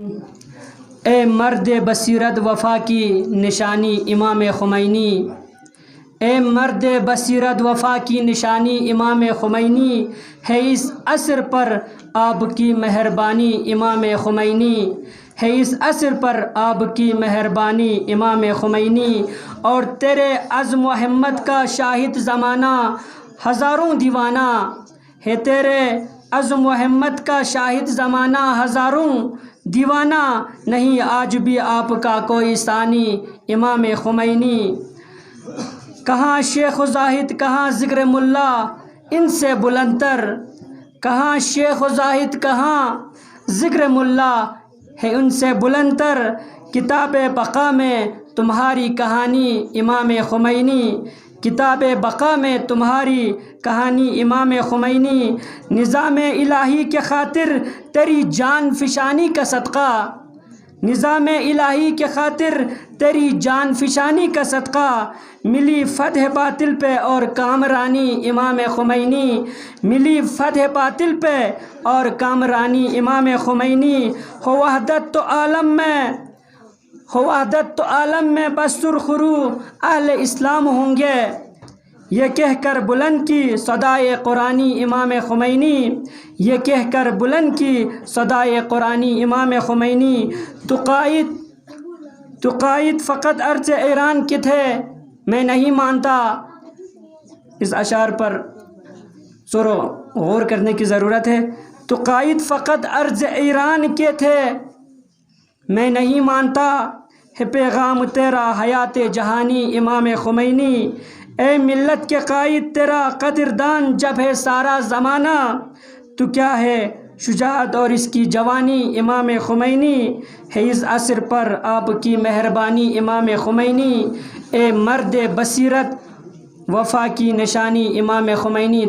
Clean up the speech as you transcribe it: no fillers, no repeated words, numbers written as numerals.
اے مرد بصیرت وفا کی نشانی امام خمینی، اے مرد بصیرت وفا کی نشانی امام خمینی، ہے اس عصر پر آپ کی مہربانی امام خمینی، ہے اس عصر پر آپ کی مہربانی امام خمینی، اور تیرے عزم و ہمت کا شاہد زمانہ ہزاروں دیوانہ ہے، تیرے عزم و ہمت کا شاہد زمانہ ہزاروں دیوانہ، نہیں آج بھی آپ کا کوئی ثانی امام خمینی۔ کہاں شیخ و زاہد کہاں ذکر ملا ان سے بلند تر، کہاں شیخ و زاہد کہاں ذکر ملا ہے ان سے بلند تر، کتاب بقا میں تمہاری کہانی امام خمینی، کتاب بقا میں تمہاری کہانی امام خمینی، نظام الہی کے خاطر تیری جان فشانی کا صدقہ، نظام الہی کے خاطر تیری جان فشانی کا صدقہ، ملی فتح باطل پہ اور کامرانی امام خمینی، ملی فتح باطل پہ اور کامرانی امام خمینی، ہو وحدت تو عالم میں، ہو وحدت تو عالم میں بس سرخرو اہل اسلام ہوں گے، یہ کہہ کر بلند کی صدائے قرآنی امام خمینی، یہ کہہ کر بلند کی صدائے قرآنی امام خمینی، تو قائد فقط ارض ایران کے تھے میں نہیں مانتا۔ اس اشعار پر غور کرنے کی ضرورت ہے۔ تو قائد فقط ارض ایران کے تھے میں نہیں مانتا، ہے پیغام تیرا حیات جہانی امام خمینی، اے ملت کے قائد تیرا قدردان جب ہے سارا زمانہ، تو کیا ہے شجاعت اور اس کی جوانی امام خمینی، ہے اس عصر پر آپ کی مہربانی امام خمینی، اے مرد بصیرت وفا کی نشانی امام خمینی۔